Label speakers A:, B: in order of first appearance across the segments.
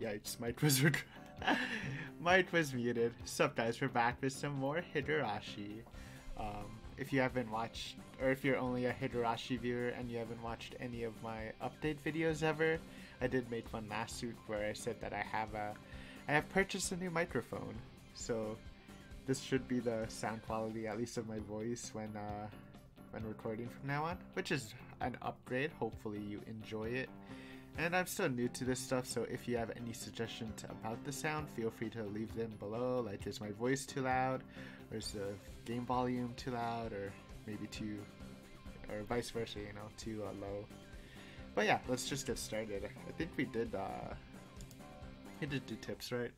A: Yikes, mic was muted. Sup guys, we're back with some more Higurashi. If you haven't watched, or if you're only a Higurashi viewer and you haven't watched any of my update videos ever, I did make one last week where I said that I have purchased a new microphone. So this should be the sound quality, at least of my voice, when recording from now on, which is an upgrade. Hopefully you enjoy it. And I'm still new to this stuff, so if you have any suggestions about the sound, feel free to leave them below. Like, is my voice too loud? Or is the game volume too loud? Or maybe too, or vice versa, you know, too low. But yeah, let's just get started. I think we did do tips, right?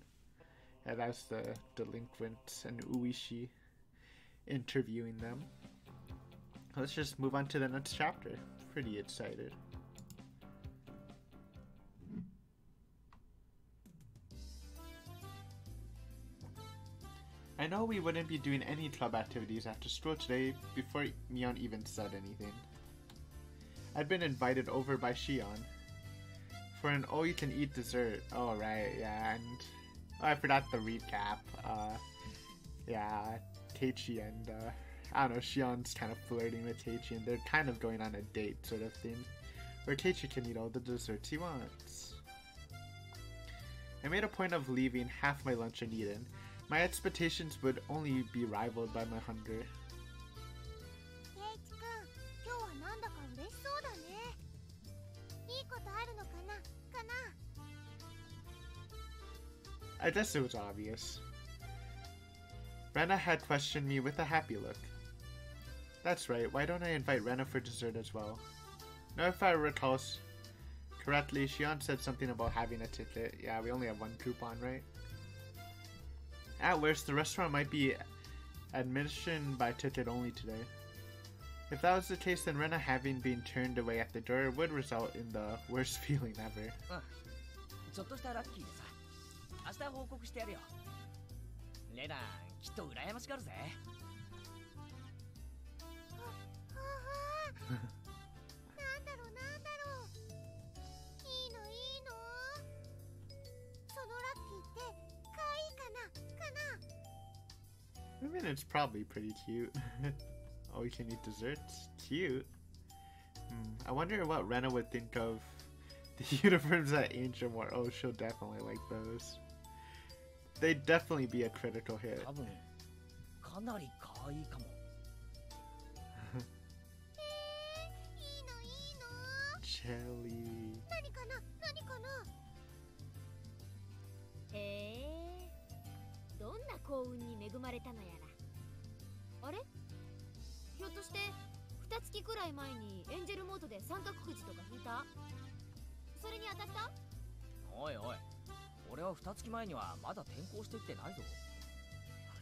A: Yeah, that's the delinquents and Uishi interviewing them. Let's just move on to the next chapter. Pretty excited. I know we wouldn't be doing any club activities after school today before Mion even said anything. I'd been invited over by Shion for an all-you-can-eat dessert. Oh right, yeah, and I forgot the recap. Yeah, Teichi and I don't know, Shion's kind of flirting with Teichi, and they're kind of going on a date sort of thing, where Teichi can eat all the desserts he wants. I made a point of leaving half my lunch uneaten. My expectations would only be rivaled by my hunger. I guess it was obvious. Rena had questioned me with a happy look. That's right, why don't I invite Rena for dessert as well? Now if I recall correctly, Shion said something about having a ticket. Yeah, we only have one coupon, right? At worst, the restaurant might be admission by ticket only today. If that was the case, then Rena having been turned away at the door would result in the worst feeling ever. I mean, it's probably pretty cute. Oh, you can eat desserts? Cute. I wonder what Rena would think of the uniforms that Angel wore. Oh, she'll definitely like those. They'd definitely be a critical hit. Jelly.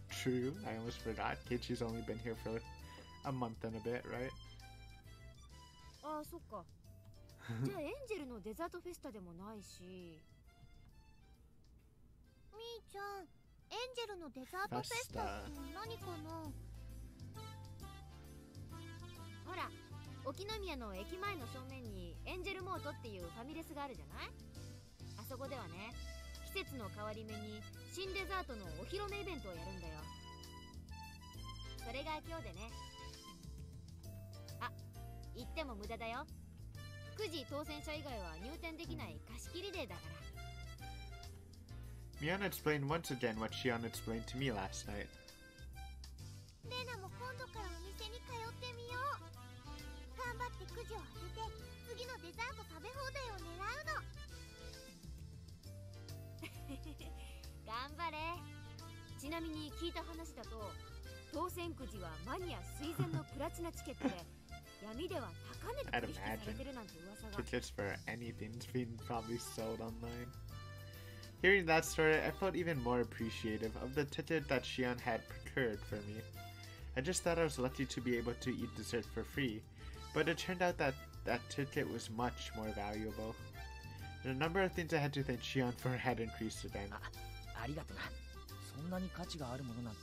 A: True, I almost forgot. Kichi's only been here for a month and a bit, right? Festa.
B: ほら、沖宮の駅前の正面にエンジェルモートっていうファミレスがあるじゃない？あそこではね、季節の変わり目に新デザートのお披露目イベントをやるんだよ。それが今日でね。あ、言っても無駄だよ。9時当選者以外は入店できない貸し切りデーだから。
A: Mion explained once again what Shion explained to me last night.
B: レナも今度からお店に通ってみよう。頑張ってくじを当てて次のデザート食べ放題を狙うの。頑張れ。ちなみに聞いた話だと、当選くじはマニア垂涎のプラチナチケットで闇では高値で取引されてるなんて噂が。
A: Tickets for anything's being probably sold online. Hearing that story, I felt even more appreciative of the ticket that Shion had procured for me. I just thought I was lucky to be able to eat dessert for free, but it turned out that that ticket was much more valuable. The number of things I had to thank Shion for had increased again.
C: ありがとな。そんなに価値があるものなんて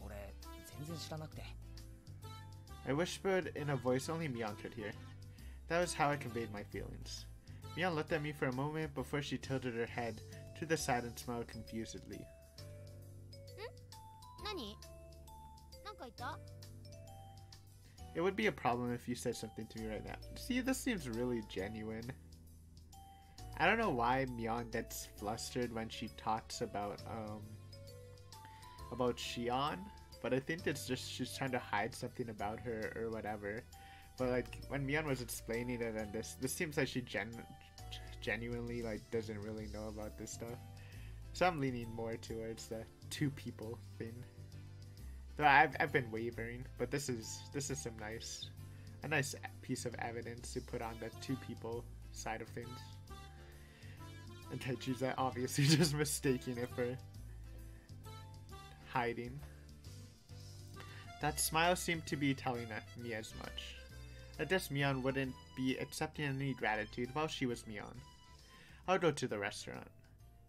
C: 俺全然知らなくて。
A: I whispered in a voice only Mion could hear. That was how I conveyed my feelings. Mion looked at me for a moment before she tilted her head to the side and smiled confusedly.
B: 何？なんか言った？
A: It would be a problem if you said something to me right now. See, this seems really genuine. I don't know why Mion gets flustered when she talks about Shion, but I think it's just she's trying to hide something about her or whatever. But like when Mion was explaining it, and this seems like she genuinely like doesn't really know about this stuff. So I'm leaning more towards the two people thing. Though I've been wavering, but this is a nice piece of evidence to put on the two people side of things. And Taichi's obviously just mistaking it for hiding. That smile seemed to be telling me as much. That this Mion wouldn't be accepting any gratitude while she was Mion. I'll go to the restaurant.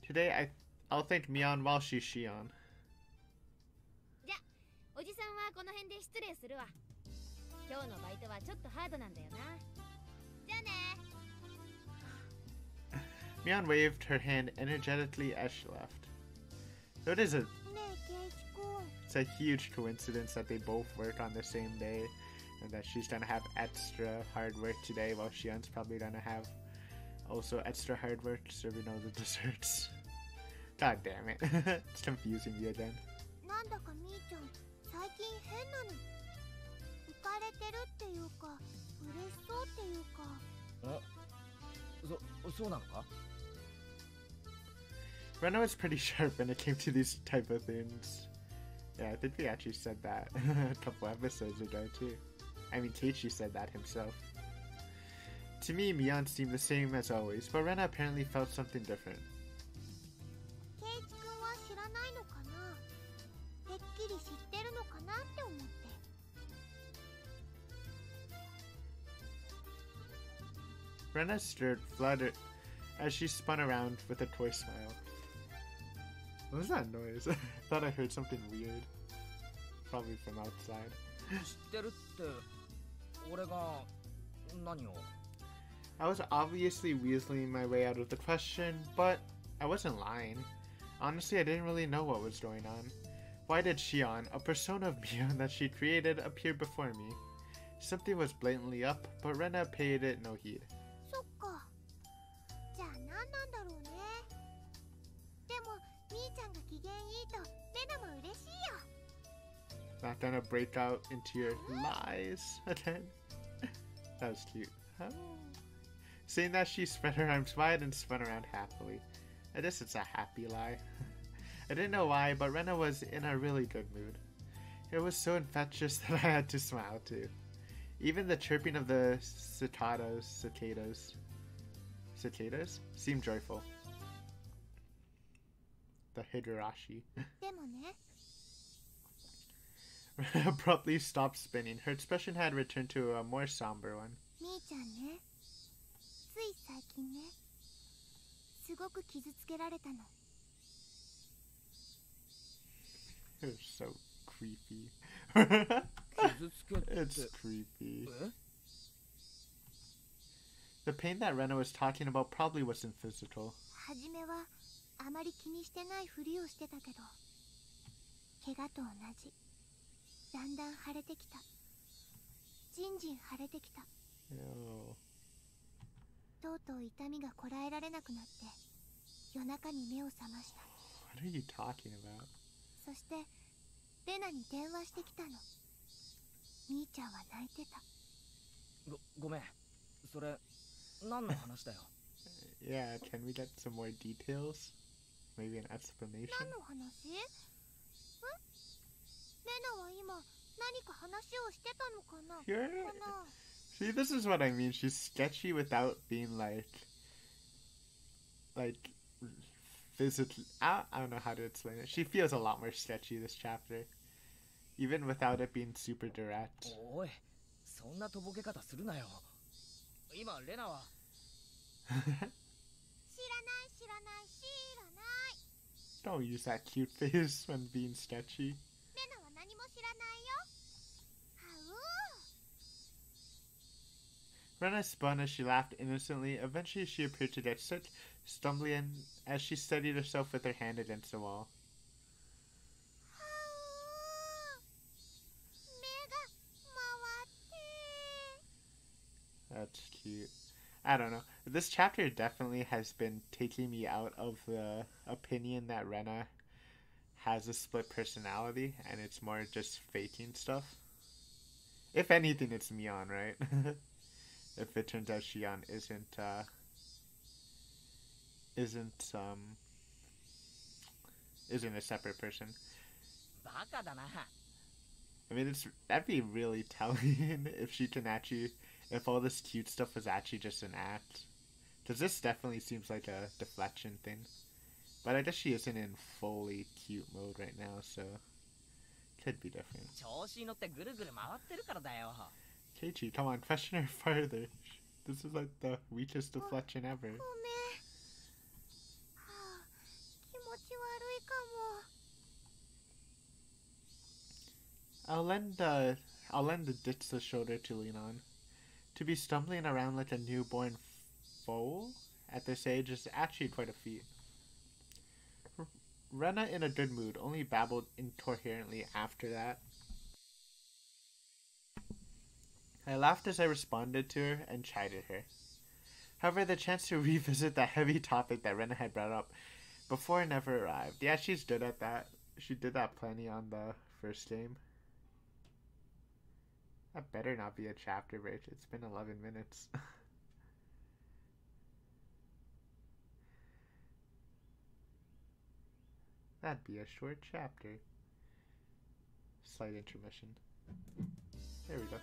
A: Today I'll thank Mion while she's Shion.
B: じゃ、おじさんはこの辺で失礼するわ。今日のバイトはちょっとハードなんだよな。じゃあね。
A: Mion waved her hand energetically as she left. So it's a huge coincidence that they both work on the same day, and that she's gonna have extra hard work today while Shion's probably gonna have also extra hard work serving all the desserts. God damn it. It's confusing me again.
D: なんだかみーちゃん、最近変なの。浮かれてるっていうか、嬉しそうっていうか。
C: そうなのか?
A: Rena was pretty sharp when it came to these type of things. Yeah, I think we actually said that a couple episodes ago too. I mean, Teichi said that himself. To me, Mion seemed the same as always, but Rena apparently felt something different.
D: ケイチ君は知らないのかな。てっきり知ってるのかなって思って。
A: Rena stirred, fluttered as she spun around with a toy smile. What was that noise? I thought I heard something weird. Probably from outside.
C: 知ってるって俺が何を?
A: I was obviously weaseling my way out of the question, but I wasn't lying. Honestly, I didn't really know what was going on. Why did Shion, a persona of Mion that she created, appear before me? Something was blatantly up, but Rena paid it no heed.
D: そっか。じゃあ何なんだろうね。でもみーちゃんが機嫌いいとレナも嬉しいよ。
A: Not gonna break out into your lies again. That was cute. Huh? Saying that, she spread her arms wide and spun around happily. I guess it's a happy lie. I didn't know why, but Rena was in a really good mood. It was so infectious that I had to smile too. Even the chirping of the cicadas seemed joyful. The Higurashi.
D: でもね。
A: Rena abruptly stopped spinning. Her expression had returned to a more somber one.
D: みーちゃんね。つい最近ね。すごく傷つけられたの。
A: It was so creepy.
C: 傷つけって
A: It's creepy. The pain that Rena was talking about probably wasn't physical.
D: はじめはあまり気にしてないふりをしてたけど、怪我と同じ。だんだん腫れてきた。じんじん腫れてきた。
A: Ew.
D: とうとう痛みがこらえられなくなって、夜中に目を覚ました。
A: What are you talking about?
D: そしてレナに電話してきたの。みーちゃんは泣いてた。
C: ごめん。それ何の話だよ?
A: Yeah, can we get some more details? Maybe an explanation?
D: 何の話？レナは今何か話をしてたのかな？
A: You're...
D: かな？
A: See, this is what I mean. She's sketchy without being like physically. I don't know how to explain it. She feels a lot more sketchy this chapter, even without it being super direct.
C: おい、そんなとぼけ方するなよ。今レナは
D: 知らない。
A: Don't use that cute face when being sketchy.
D: レナは何も知らないよ。は
A: Rena spun as she laughed innocently. Eventually she appeared to get sick, stumbling as she steadied herself with her hand against the wall. That's cute. I don't know. This chapter definitely has been taking me out of the opinion that Rena has a split personality and it's more just faking stuff. If anything, it's Mion, right? If it turns out Shion isn't a separate person. I mean, that'd be really telling if she can actually, if all this cute stuff was actually just an act. Because this definitely seems like a deflection thing. But I guess she isn't in fully cute mode right now, so could be different. Keiichi, come on, question her further. This is like the weakest deflection ever. I'll lend the Ditsa shoulder to lean on. To be stumbling around like a newborn foal at this age is actually quite a feat. Rena, in a good mood, only babbled incoherently after that. I laughed as I responded to her and chided her. However, the chance to revisit the heavy topic that Rena had brought up before never arrived. Yeah, she's good at that. She did that plenty on the first game. That better not be a chapter break. It's been 11 minutes. That'd be a short chapter. Slight intermission. There we go.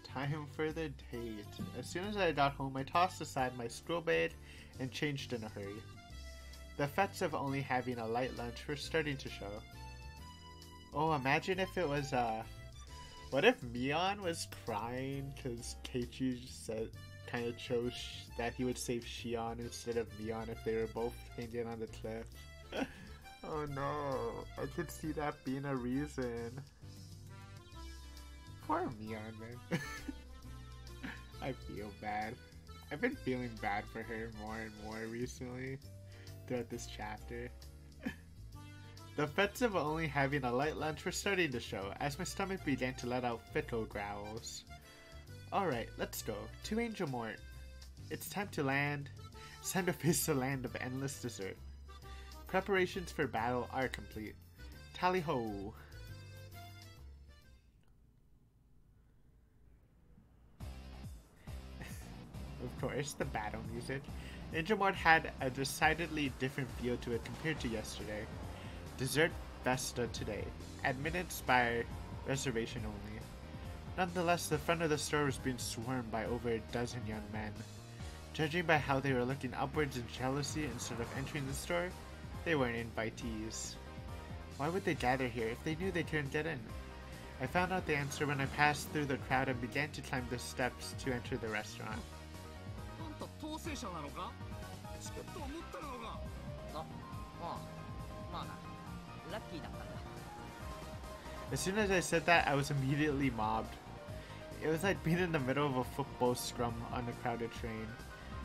A: Time for the date. As soon as I got home, I tossed aside my scroll bag and changed in a hurry. The effects of only having a light lunch were starting to show. Oh, imagine if it was, what if Mion was crying because Keiichi said, kind of chose that he would save Shion instead of Mion if they were both hanging on the cliff? Oh no, I could see that being a reason. Poor Mion, man. I feel bad. I've been feeling bad for her more and more recently throughout this chapter. The effects of only having a light lunch were starting to show as my stomach began to let out fickle growls. Alright, let's go. To Angel Mort. It's time to land. It's time to face the land of endless dessert. Preparations for battle are complete. Tally ho! Of course, the battle music. Angel Mort had a decidedly different feel to it compared to yesterday. Dessert Festa today. Admittance by reservation only. Nonetheless, the front of the store was being swarmed by over a dozen young men. Judging by how they were looking upwards in jealousy instead of entering the store, they weren't invitees. Why would they gather here if they knew they couldn't get in? I found out the answer when I passed through the crowd and began to climb the steps to enter the restaurant. As soon as I said that, I was immediately mobbed. It was like being in the middle of a football scrum on a crowded train.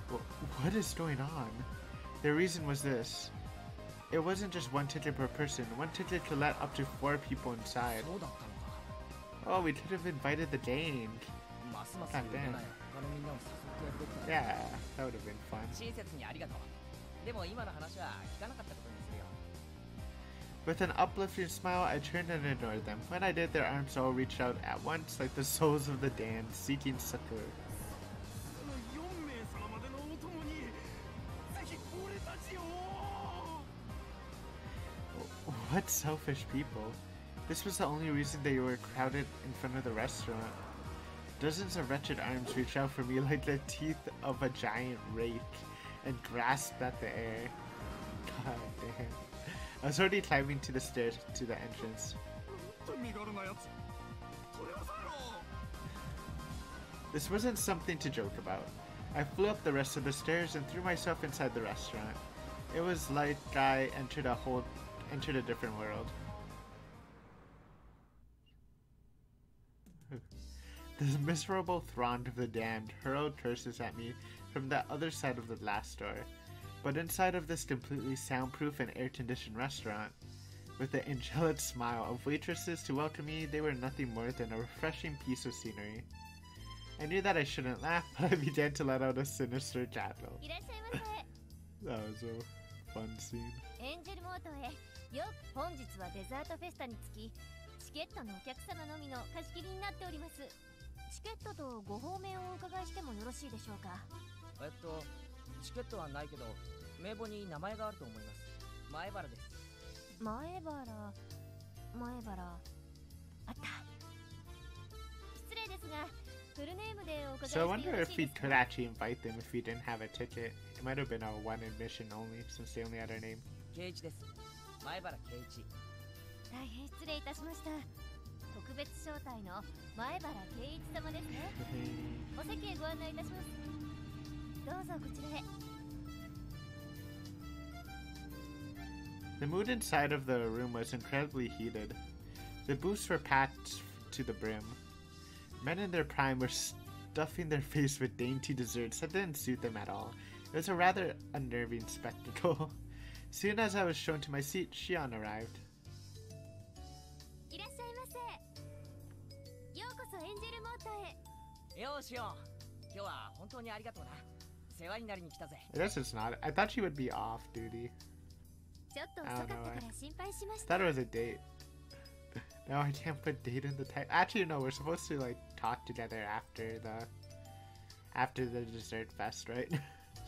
A: What is going on? The reason was this. It wasn't just one ticket per person. One ticket could let up to 4 people inside. Oh, we could have invited the gang. God damn. Yeah, that would have been fun. With an uplifting smile, I turned and ignored them. When I did, their arms all reached out at once like the souls of the damned, seeking succor. What selfish people. This was the only reason they were crowded in front of the restaurant. Dozens of wretched arms reached out for me like the teeth of a giant rake and grasped at the air. God damn. I was already climbing to the stairs to the entrance. This wasn't something to joke about. I flew up the rest of the stairs and threw myself inside the restaurant. It was like I entered a different world. The miserable throng of the damned hurled curses at me from the other side of the glass door. But inside of this completely soundproof and air-conditioned restaurant, with the angelic smile of waitresses to welcome me, they were nothing more than a refreshing piece of scenery. I knew that I shouldn't laugh, but I began to let out a sinister cackle.
B: いらっしゃいませ。
A: That was a fun scene.
B: エンジェルモートへ本日はデザートフェスタにつきチケットのお客様のみの貸し切りになっております。チケットとご方面をお伺いしてもよろしいでしょうか。
C: チケットはないけど名簿に名前があると思います。前原です。
B: 前原あった。失礼ですがフルネームでお伺いして
A: So
B: よ
A: I
B: ろしい
A: wonder
B: で
A: if
B: す
A: we
B: か。
A: could actually invite them if we didn't have a ticket. It might have been a one admission only since they only had our name.
C: 圭一です。前原圭一。
B: 大変失礼いたしました。特別招待の前原圭一様ですね。お席へご案内いたします。どうぞこちらへ。
A: The mood inside of the room was incredibly heated. The booths were packed to the brim. Men in their prime were stuffing their face with dainty desserts that didn't suit them at all. It was a rather unnerving spectacle. Soon as I was shown to my seat, Shion arrived.
B: いらっしゃいませ。ようこそエンジェルモートへ。
C: よーしよ。今日は本当にありがとうな。世話になりに来たぜ。
A: I guess it's not. I thought she would be off duty.
B: ちょっと遅かったから心配しまし
A: I
B: た。
A: thought it was a date. No, I can't put date in the title. Actually, no, we're supposed to like talk together after the dessert fest, right?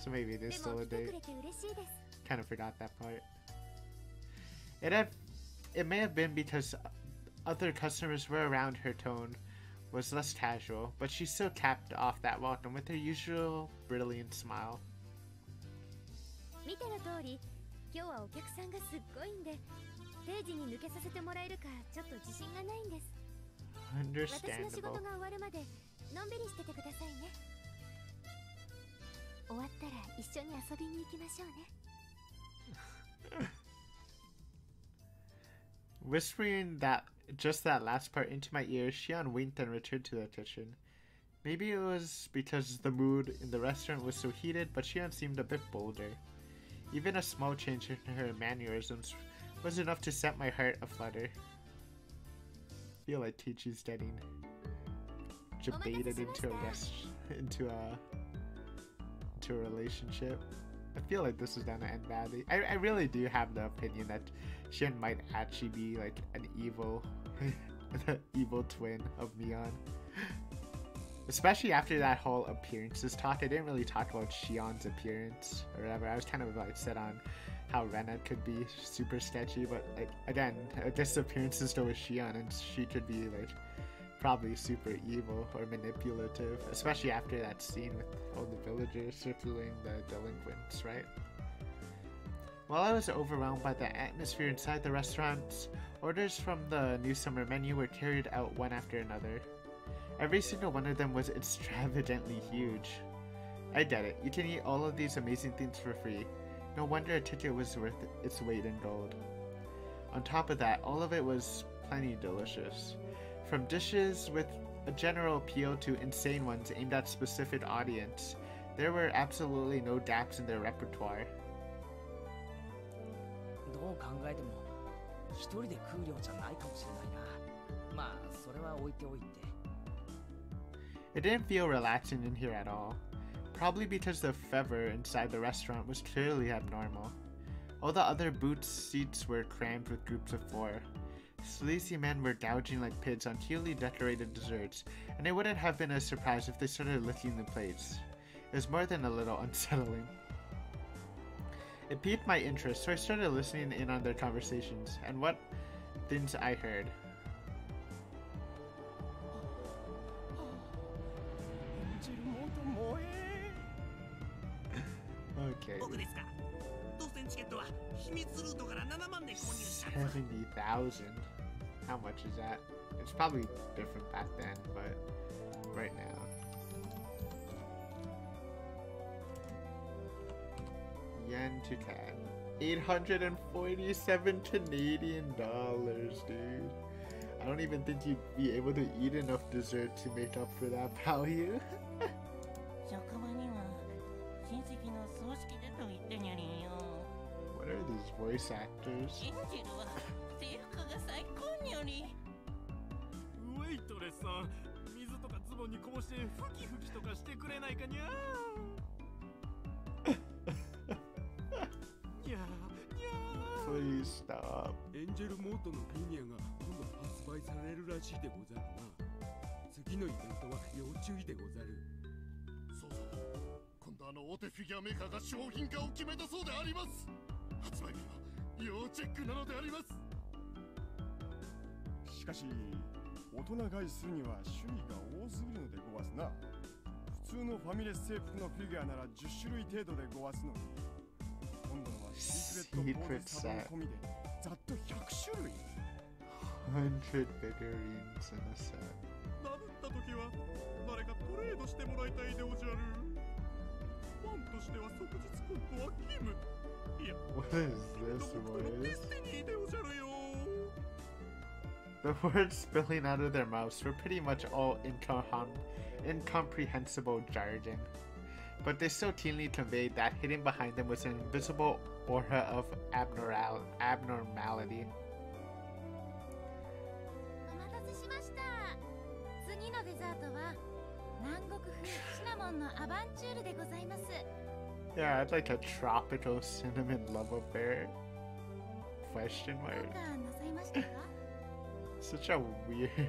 A: So maybe it is
B: でも
A: still a
B: 来て
A: date.
B: くれて嬉しいです。
A: Kind of forgot that part. It may have been because other customers were around. Her tone was less casual, but she still capped off that welcome with her usual brilliant smile.
B: 見ての通り、今日はお客さんがすっごいんで、定時に抜けさせてもらえるかちょっと自信がないんです。私の仕
A: Understandable.
B: 事が終わるまでのんびりしててくださいね。終わったら一緒に遊びに行きましょうね。
A: Whispering just that last part into my ear, Shion winked and returned to the kitchen. Maybe it was because the mood in the restaurant was so heated, but Shion seemed a bit bolder. Even a small change in her mannerisms was enough to set my heart aflutter. I feel like Teacher's getting debated into a relationship. I feel like this is gonna end badly. I really do have the opinion that Shin might actually be like an evil the evil twin of Mion. Especially after that whole appearances talk. I didn't really talk about Shion's appearance or whatever. I was kind of like set on how Rena could be super sketchy, but like again, I guess the appearances go with Shion, and she could be like probably super evil or manipulative, especially after that scene with all the villagers circling the delinquents, right? While I was overwhelmed by the atmosphere inside the restaurant, orders from the new summer menu were carried out one after another. Every single one of them was extravagantly huge. I get it, you can eat all of these amazing things for free. No wonder a ticket was worth its weight in gold. On top of that, all of it was plenty delicious. From dishes with a general appeal to insane ones aimed at specific audience, there were absolutely no gaps in their repertoire.
C: どう考えても一人で食う量じゃないかもしれないな。まあそれは置いておいて。
A: It didn't feel relaxing in here at all. Probably because the fervor inside the restaurant was clearly abnormal. All the other booth seats were crammed with groups of 4. Sleazy men were gouging like pigs on cutely decorated desserts, and it wouldn't have been a surprise if they started licking the plates. It was more than a little unsettling. It piqued my interest, so I started listening in on their conversations, and what things I heard. Okay. 70,000. How much is that? It's probably different back then, but right now. Yen to CAD. 847 Canadian dollars, dude. I don't even think you'd be able to eat enough dessert to make up for that value.
E: 職場には親戚の葬式でと言ってにゃりんよ。
A: What are these voice actors?
E: エンジェルは制服が最高により。
F: ウェイトレスさん、水とかズボンにこぼしてふきふきとかしてくれないかにゃー。にゃーにゃー。
A: Please stop.
F: エンジェルモートのフィギュアが今度発売されるらしいでござるな。次のイベントは要注意でござる。
G: そうそう。今度大手フィギュアメーカーが商品化を決めたそうであります。発売日は要チェックなのであります。
H: しかし大人買いするには種類が多すぎるのでごわすな。普通のファミレス制服のフィギュアなら10種類程度でごわすのに、今度のはシークレットコーデサボン込みでざっと100種類。
A: 100 figurines in a set.
F: ダブった時は誰かトレードしてもらいたいでおじゃる。ファンとしては即日梱包は義務。いや、
A: What is this
F: 僕のデ
A: voice?
F: スティニーでおじゃるよ。
A: The words spilling out of their mouths were pretty much all incomprehensible jargon, but they so keenly conveyed that hidden behind them was an invisible aura of abnormality.
D: お待たせしました。次のデザートは南国風シナモンのアバンチュールでございます。
A: Yeah, I'd like a tropical cinnamon love affair. Question
D: どう
A: mark.
D: かなさいましたか？
A: Such a weird name.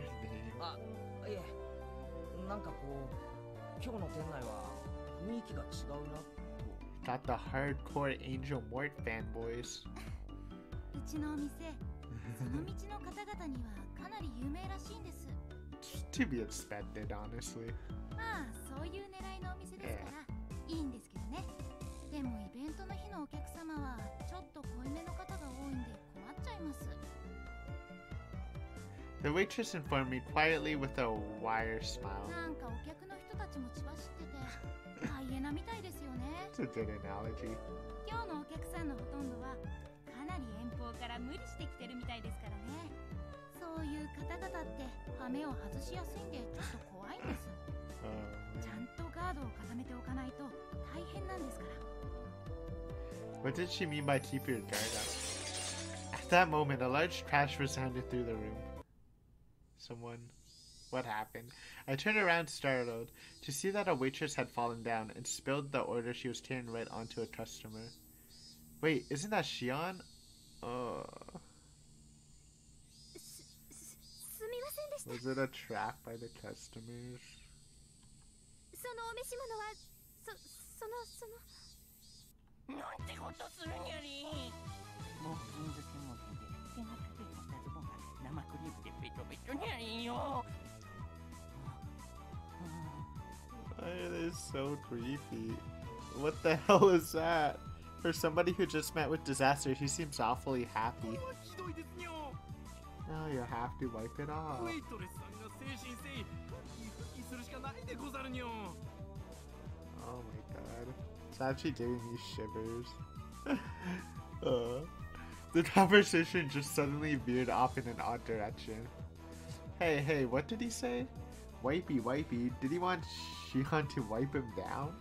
C: あ、いえ、なんかこう今日の店内は雰囲気が違うなと。
A: Got the hardcore Angel Mort fanboys.
D: うちのお店、その道の方々にはかなり有名らしいんです。
A: To be expected, honestly.
D: まあそういう狙いのお店ですからいいんですけどね。でもイベントの日のお客様はちょっと濃いめの方が多いんで困っちゃいます。
A: The waitress informed me quietly with a wire smile.
D: なんかお客の人たちも血走っててハイエナみたいですよね。
A: It's a good analogy.
D: 今日のお客さんのほとんどはかなり遠方から無理してきてるみたいですからね。そういう方々って羽目を外しやすいんでちょっと怖いんです。ちゃんとガードを固めておかないと大変なんですから。
A: What did she mean by keep your guard up? At that moment, a large crash resounded through the room. Someone... What happened? I turned around startled to see that a waitress had fallen down and spilled the order she was carrying right onto a customer. Wait, isn't that Shion?
B: すみませんでした。
A: Was it a trap by the customers?
B: そのお召し物は
E: なんてことするにゃりん。もうジーンズ専門店で手がかけてしたズボンが生クリームでベトベトにゃりんよ。
A: Why are they so creepy? What the hell is that? For somebody who just met with disaster, he seems awfully happy.
F: ひどいですにょ。
A: Now you have to wipe it
F: ウ
A: off.
F: ェイトレスさんが誠心誠意復帰するしかないでござるにょ。
A: Oh my god. It's actually giving me shivers. The conversation just suddenly veered off in an odd direction. Hey, what did he say? Wipey, did he want Shihan to wipe him down?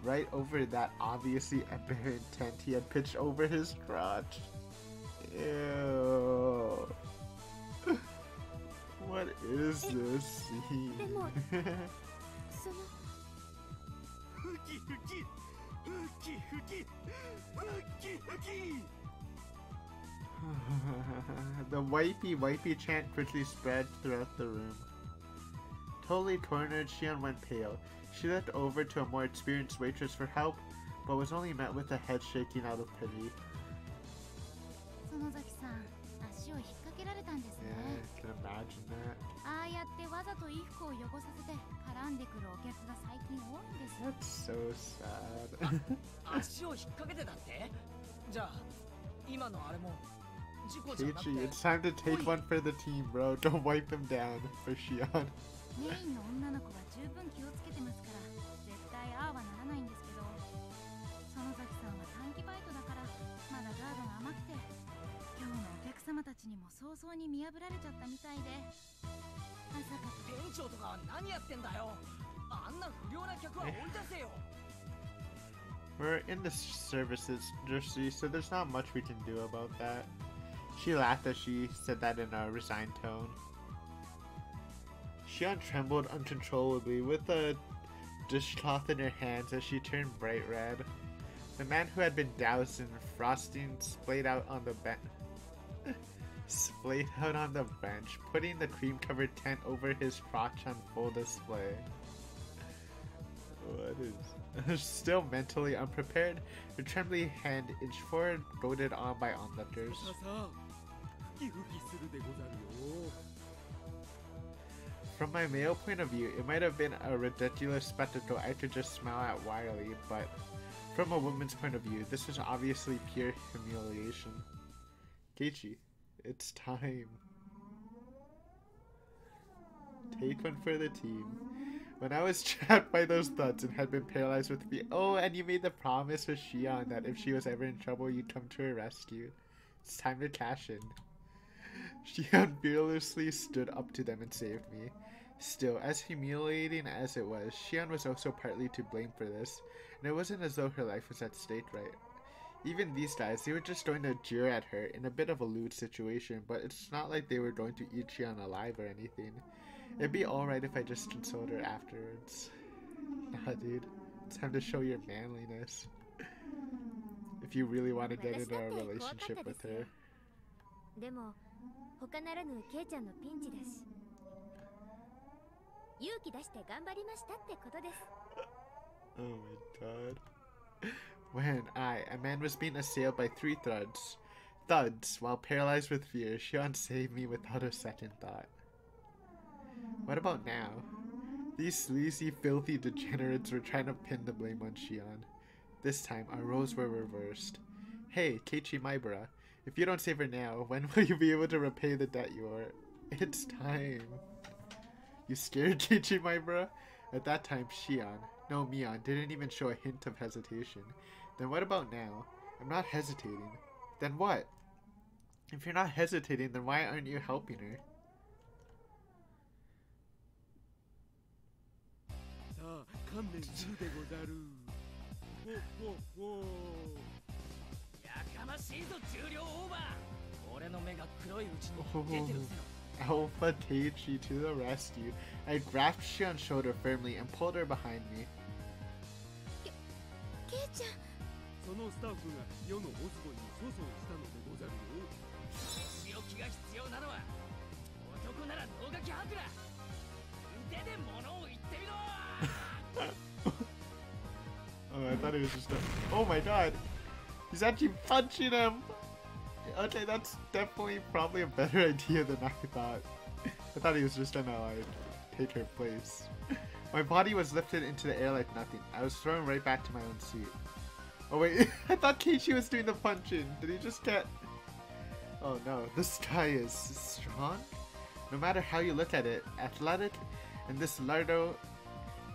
A: Right over that obviously aberrant tent he had pitched over his crotch. Ew. What is this scene?
B: でもその
F: ふきふきふきふきふきふき。
A: The wipey chant quickly spread throughout the room. Totally cornered, Shion went pale. She looked over to a more experienced waitress for help, but was only met with a head shaking out of pity.
D: 園崎さん、足を引っ掛けられたんですね。
A: Yeah, I can imagine that.
D: ああやってわざと衣服を汚させて絡んでくるお客が最近多いんです。
A: That's so sad.
C: 足を引っ掛けてだって？じゃあ今のあれも事故じゃなくて。
A: Keiichi, it's time to take one for the team, bro. Don't wipe him down for Shion.
D: メインの女の子は十分気をつけてますから絶対ああはならないんですけど、園崎さんは短期バイトだからまだガードが甘くて今日のお客様たちにも早々に見破られちゃったみたいで、まさか
C: 店長とか何やってんだよ。あんな不良な客は追い出せよ。
A: We're in the services industry, so there's not much we can do about that. She laughed as she said that in a resigned tone. Shion trembled uncontrollably with a dishcloth in her hands as she turned bright red. The man who had been doused in frosting splayed out on the bench, putting the cream-covered tent over his crotch on full display. What is... Still mentally unprepared, her trembling hand inched forward, goaded on by onlookers. From my male point of view, it might have been a ridiculous spectacle I could just smile at wildly, but from a woman's point of view, this was obviously pure humiliation. Keiichi, it's time. Take one for the team. When I was trapped by those thuds and had been paralyzed with fear. Oh, and you made the promise with Shion that if she was ever in trouble, you'd come to her rescue. It's time to cash in. Shion fearlessly stood up to them and saved me. Still, as humiliating as it was, Shion was also partly to blame for this, and it wasn't as though her life was at stake, right? Even these guys, they were just going to jeer at her in a bit of a lewd situation, but it's not like they were going to eat Shion alive or anything. It'd be alright if I just consoled her afterwards. Nah, dude. It's time to show your manliness. If you really want to get into a relationship with her.
B: でも他ならぬケイちゃんのピンチです。勇気出して頑張りましたってことです。
A: Oh my god. When a man was being assailed by 3 thuds, while paralyzed with fear, Shion saved me without a second thought. What about now? These sleazy, filthy degenerates were trying to pin the blame on Shion. This time, our roles were reversed. Hey, Keiichi Maibara, if you don't save her now, when will you be able to repay the debt you owe? It's time. You scared, Keiichi Maibara? At that time, Shion, no Mion, didn't even show a hint of hesitation. Then what about now? I'm not hesitating. Then what? If you're not hesitating, then why aren't you helping her?
F: 勘弁するでござる。
C: やかましいぞ重量オーバー。俺の目が黒いうちに出てるぜ。
A: Alpha Keiichi to the rescue. I grasped Shion's shoulder firmly and pulled her behind me.
B: ケイちゃん。
F: そのスタッフが世のオズボイに粗相したのでござるよ。
C: 仕置きが必要なのは男なら能書き吐くな。腕で物を言ってみろ。
A: Oh, I thought he was just oh my god! He's actually punching him! Okay, that's definitely probably a better idea than I thought. I thought he was just gonna like take her place. My body was lifted into the air like nothing. I was thrown right back to my own seat. Oh wait, I thought Keiichi was doing the punching. Did he just get... Oh no, this guy is strong? No matter how you look at it, athletic and this Lardo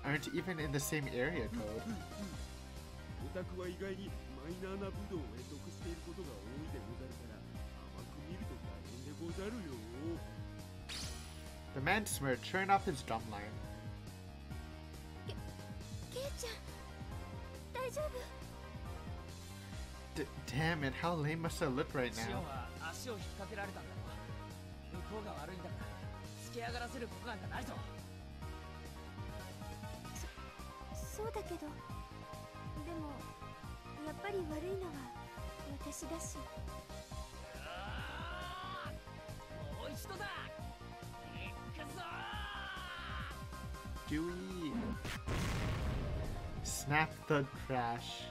A: aren't even in the same area code. The man smirked, turning off his drumline. Damn it, how lame must I look right now?
B: そうだけど、でもやっぱり悪いのは私だし。
C: もう一度だ。行くぞ。
A: Dewey. Snap, thud, crash.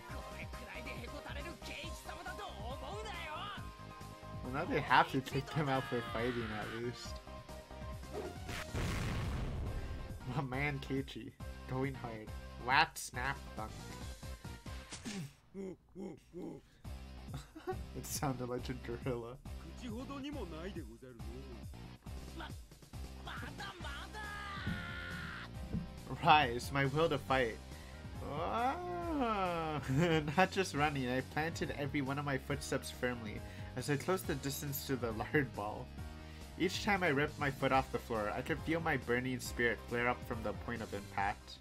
C: これくらいでへこたれるケイイチ様だと思うなよ。
A: Well, now they have to take him out for fighting at least. My man Keiichi, going hard. Whack, snap, thunk. It sounded like a gorilla. Rise, my will to fight. Oh, not just running, I planted every one of my footsteps firmly. as I closed the distance to the lard ball. Each time I ripped my foot off the floor, I could feel my burning spirit flare up from the point of impact.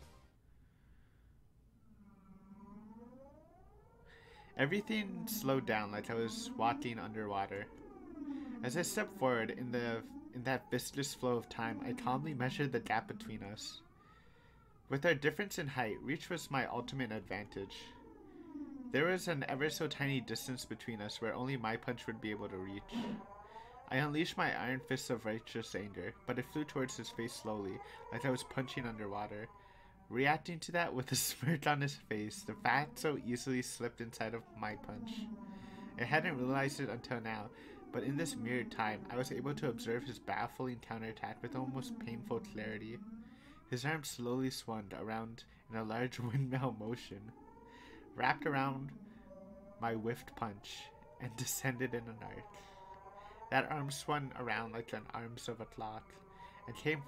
A: Everything slowed down like I was walking underwater. As I stepped forward in that viscous flow of time, I calmly measured the gap between us. With our difference in height, reach was my ultimate advantage. There was an ever so tiny distance between us where only my punch would be able to reach. I unleashed my iron fist of righteous anger, but it flew towards his face slowly, like I was punching underwater. Reacting to that with a smirk on his face, the bat so easily slipped inside of my punch. I hadn't realized it until now, but in this mirrored time, I was able to observe his baffling counterattack with almost painful clarity. His arm slowly swung around in a large windmill motion, wrapped around my whiffed punch, and descended in an arc. That arm swung around like an arms of a clock, and came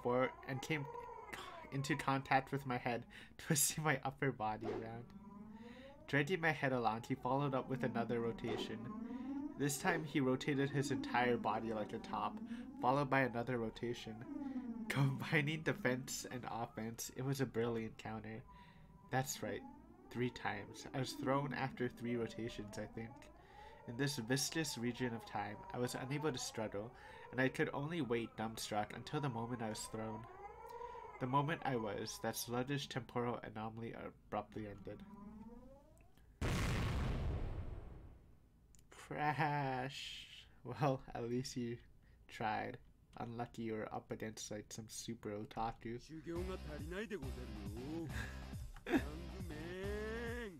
A: into contact with my head, twisting my upper body around. Dragging my head along, he followed up with another rotation. This time he rotated his entire body like a top, followed by another rotation. Combining defense and offense, it was a brilliant counter. That's right, 3 times. I was thrown after 3 rotations, I think. In this viscous region of time, I was unable to struggle, and I could only wait dumbstruck until the moment I was thrown. The moment I was, that sluggish temporal anomaly abruptly ended. Crash! Well, at least you tried. Unlucky you were up against like some super otaku. Young man.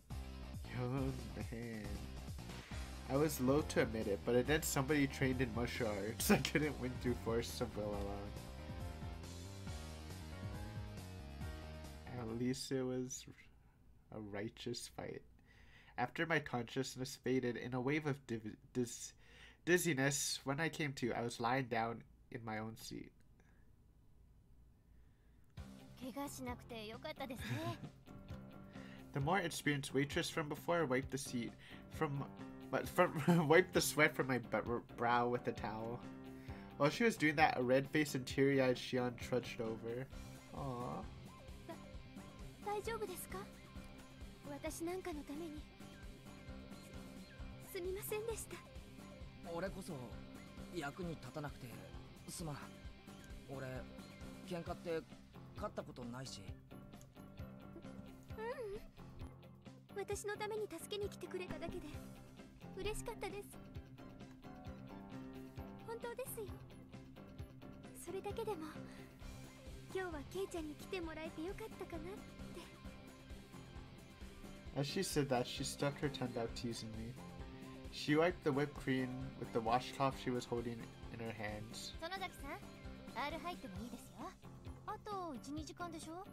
A: I was loath to admit it, but against somebody trained in martial arts, I couldn't win through force of will alone. At least it was a righteous fight. After my consciousness faded in a wave of dizziness, when I came to, I was lying down in my own seat. The more experienced waitress from before wiped the wiped the sweat from my brow with a towel. While she was doing that, a red-faced and teary-eyed Shion trudged over. Aww.
B: 大丈夫ですか？私なんかのためにすみませんでした。
C: 俺こそ役に立たなくてすまん。俺喧嘩って勝ったことないし。
B: 私のために助けに来てくれただけで嬉しかったです。本当ですよ。それだけでも今日はケイちゃんに来てもらえてよかったかなって。
A: As she said that, she stuck her tongue out teasingly. She wiped the whipped cream with the washcloth she was holding in her hands.
B: 園崎さん、R 入ってもいいですよ。あと1、2時間でしょ。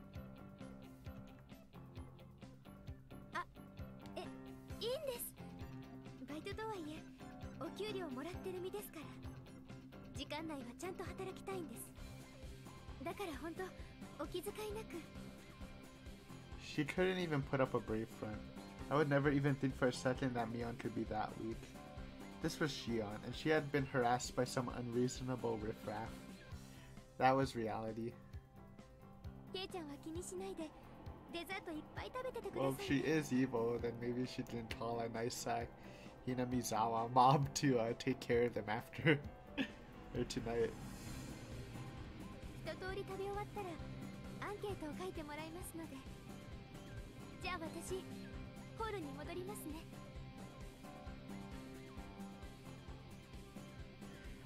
B: あ、いいんです。バイトとはいえ、お給料もらってる身ですから。時間内はちゃんと働きたいんです。だから本当、お気遣いなく。
A: She couldn't even put up a brave front. I would never even think for a second that Mion could be that weak. This was Shion, and she had been harassed by some unreasonable riffraff. That was reality. Well, if she is evil, then maybe she can call a nice Hinamizawa mob to take care of them after or tonight.
B: 一通り食べ終わったらアンケートを書いてもらいますので。じゃあ私、ホールに戻りますね。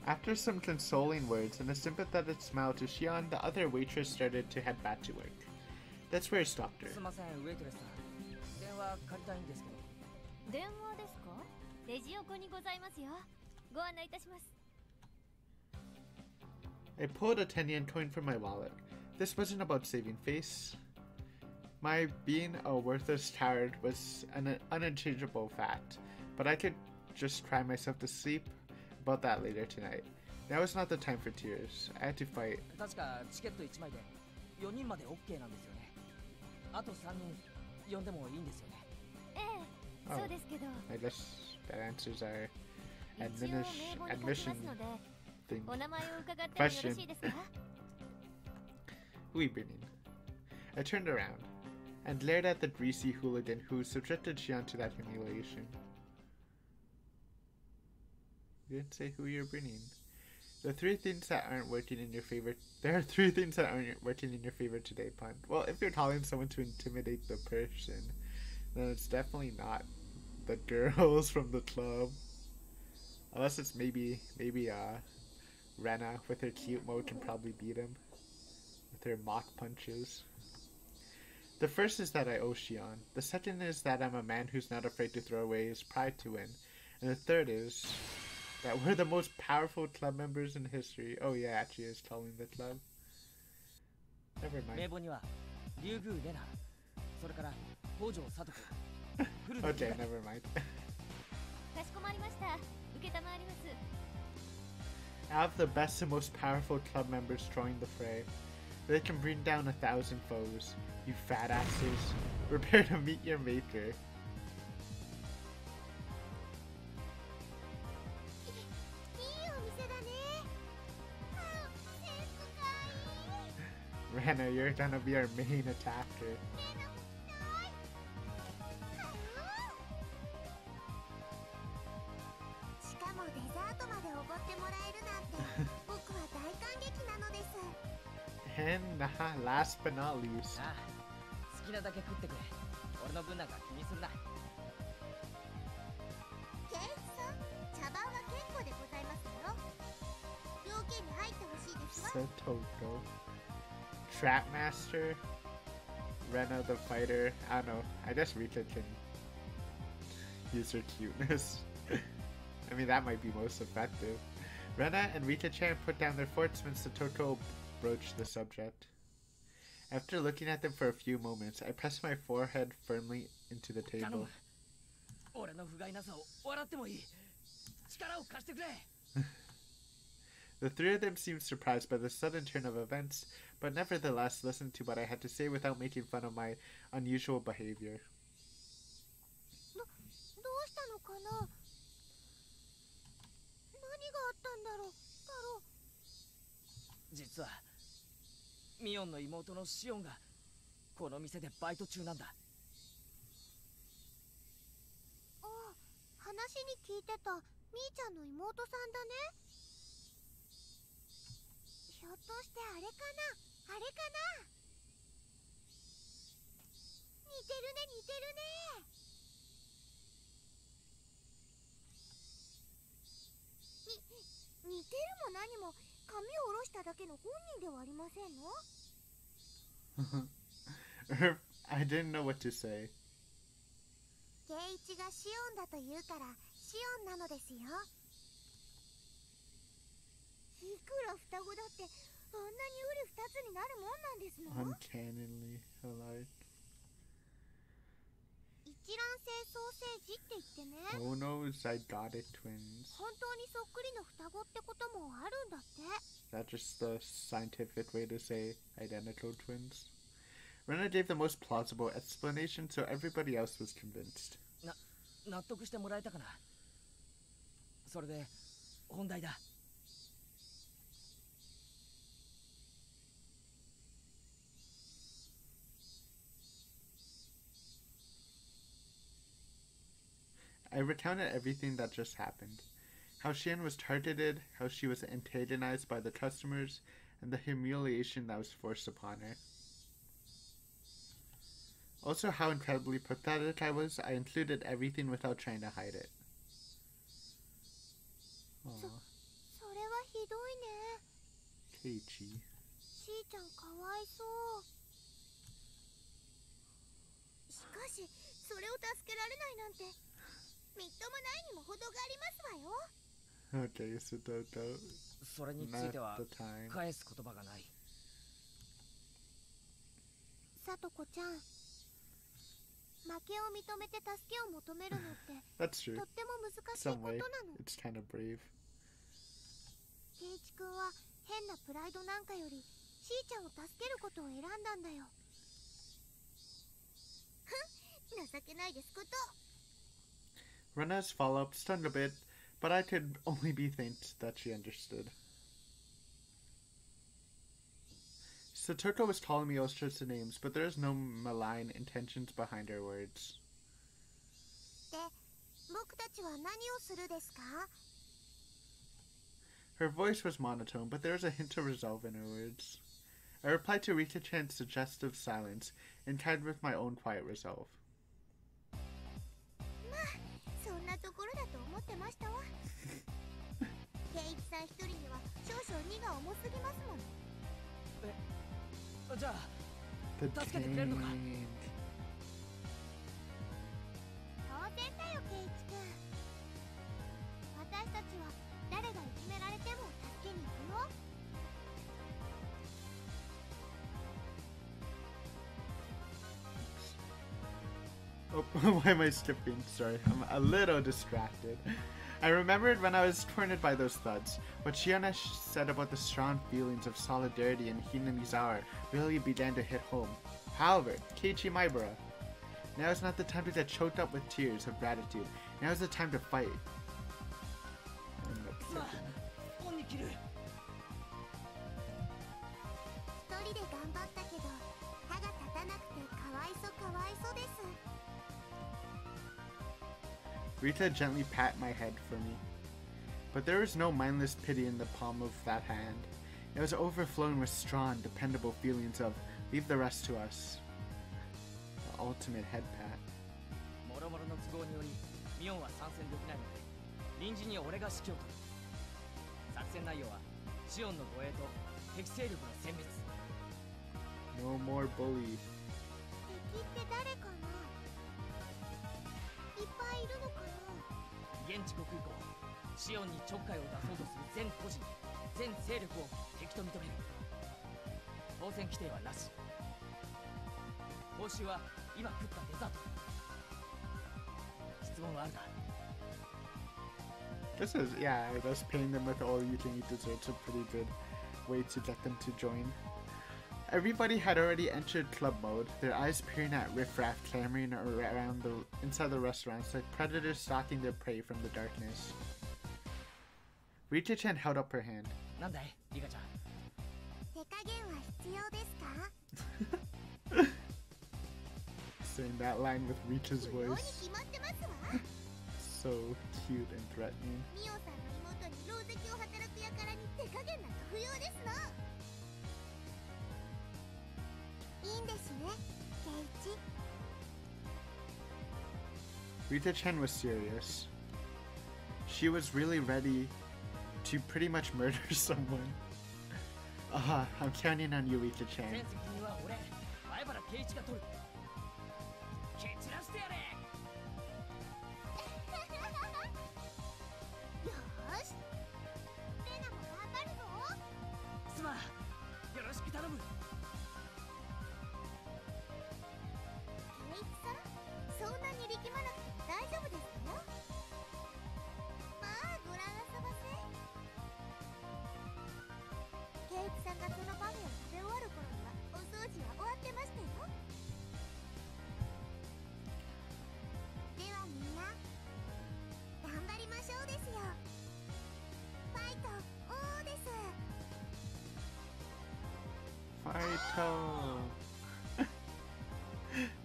A: After some consoling words and a sympathetic smile to Shion, the other waitress started to head back to work. That's where it stopped her.
C: すみません、ウェイトレスさん。電話借りたいんですけど。
B: 電話ですか？レジ横にございますよ。ご案内いたします。
A: I pulled a 10-yen coin from my wallet. This wasn't about saving face. My being a worthless coward was an unchangeable fact, but I could just cry myself to sleep about that later tonight. Now is not the time for tears. I had to fight.
C: 確かチケット1枚で4人まで OK なんですよね。あと3人呼んでもいいんですよね。
B: ええ、そうですけど。
A: I guess that answers our admission thing.
B: お名前を伺ってもよろ
A: Question.
B: しいですか？
A: Oui, Benin. I turned around and glared at the greasy hooligan who subjected Xian to that humiliation. You didn't say who you're bringing. There are three things that aren't working in your favor today, Pun. Well, if you're telling someone to intimidate the person, then it's definitely not the girls from the club. Unless it's maybe Rena with her cute mode can probably beat him with her mock punches. The first is that I owe Xian. The second is that I'm a man who's not afraid to throw away his pride to win. And the third is that we're the most powerful club members in history. Oh yeah, actually is calling the club. Never mind.
C: 名簿には竜宮レナ、それから北条聡子、
A: Okay, never mind.
B: かしこまりました。受けたまわります。
A: I have the best and most powerful club members join the fray. They can bring down 1,000 foes. You fat asses. Prepare to meet your maker.
B: いいお店だね。制服かいい。
A: Rena, you're gonna be our main attacker.
B: しかもデザートまでおごってもらえるなんて僕は大感激なのです。
A: And last but not least.
C: ああ、好きなだけ食ってくれ。俺の分なんか気にするな。
B: ケイチさん、茶番は結構でございますよ。料金に入ってほしいですわ。
A: Sotoko. Trap Master. Rena the fighter. I don't know. I guess Rika can use her cuteness. I mean, that might be most effective. Rena and Rika-chan put down their forts when Sotoko broached the subject. After looking at them for a few moments, I pressed my forehead firmly into the
C: 頼
A: table.
C: む。俺の不甲斐なさを笑ってもいい。力を貸してくれ。
A: The three of them seemed surprised by the sudden turn of events, but nevertheless listened to what I had to say without making fun of my unusual behavior.
B: どうしたのかな。何があったんだろう、太郎。
C: 実はミオンの妹のシオンがこの店でバイト中なんだ。
B: ああ、話に聞いてたみーちゃんの妹さんだね。ひょっとしてあれかな、あれかな。似てるね、似てるね。似てるも何も髪を下ろしただけの本人ではありませんの？
A: I didn't know what to say.
B: 圭一がシオンだと言うからシオンなのですよ。いくら双子だってあんなにうり二つになるもんなんですの？
A: Uncannily alike.
B: 一卵性ソーセージって言ってね。
A: Oh no, zygotic twins.
B: 本当にそっくりの双子ってこともあるんだって。
A: That's just the scientific way to say identical twins. Rena gave the most plausible explanation, so everybody else was convinced.
C: 納得してもらえたかな。それで本題だ。
A: I recounted everything that just happened. How Xian was targeted, how she was antagonized by the customers, and the humiliation that was forced upon her. Also how incredibly pathetic I was. I included everything without trying to hide it. Aww.
B: それはひどいね。
A: Keiichi.
B: しーちゃんかわいそう。しかしそれを助けられないなんてみっともないにも程がありますわよ。
A: Okay, Sotoko.
C: それについては
A: Not the time.
C: 返す言葉がない。
B: さとこちゃん、負けを認めて助けを求めるのって
A: That's true.
B: とっても難しいこと
A: Some
B: な
A: way.
B: の。
A: It's kind of brave.
B: 圭一くんは変なプライドなんかよりしーちゃんを助けることを選んだんだよ。ふん、情けないですこと。
A: Rena's follow-up stung a bit, but I could only be thanked that she understood. Satoko was calling me all sorts of names, but there is no malign intentions behind her words. Her voice was monotone, but there was a hint of resolve in her words. I replied to Rita-chan's suggestive silence, in kind with my own quiet resolve. The taint. Oh, why am I skipping? Sorry, I'm a little distracted. I remembered when I was tormented by those thuds, what Shiona said about the strong feelings of solidarity in Hinamizawa really began to hit home. However, Keiichi Maibara, now is not the time to get choked up with tears of gratitude. Now is the time to fight. Rita gently pat my head for me, but there was no mindless pity in the palm of that hand. It was overflowing with strong, dependable feelings of, leave the rest to us. The ultimate head pat. No more bully. This is, yeah, I guess paying them with all you can eat desserts a pretty good way to get them to join. Everybody had already entered club mode, their eyes peering at riffraff clamoring around inside the restaurants like predators stalking their prey from the darkness. Rita-chan held up her hand. Saying that line with Rita's voice. So cute and threatening. Rita-chan was serious. She was really ready to pretty much murder someone. I'm counting on you, Rita-chan.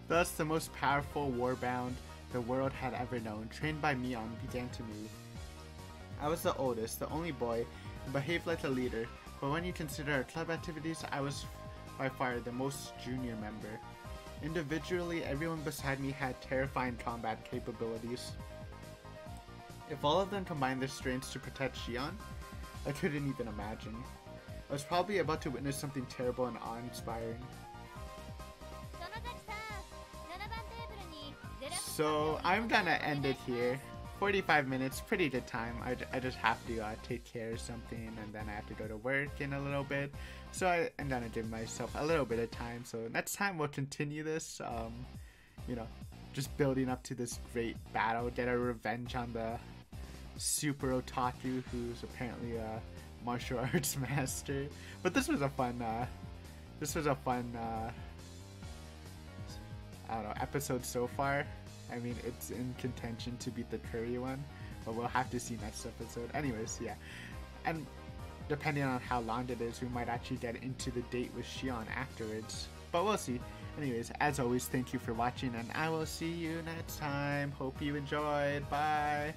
A: Thus, the most powerful warbound the world had ever known, trained by Mion, began to move. I was the oldest, the only boy, and behaved like a leader, but when you consider our club activities, I was by far the most junior member. Individually, everyone beside me had terrifying combat capabilities. If all of them combined their strengths to protect Shion, I couldn't even imagine. I was probably about to witness something terrible and awe-inspiring. So I'm gonna end it here. 45 minutes, pretty good time. I just have to take care of something, and then I have to go to work in a little bit. So I'm gonna give myself a little bit of time. So next time we'll continue this. You know, just building up to this great battle, get our revenge on the super otaku who's apparently a martial arts master. But this was a fun. I don't know, episode so far. I mean, it's in contention to beat the Curry one, but we'll have to see next episode. Anyways, yeah. And depending on how long it is, we might actually get into the date with Shion afterwards. But we'll see. Anyways, as always, thank you for watching, and I will see you next time. Hope you enjoyed. Bye!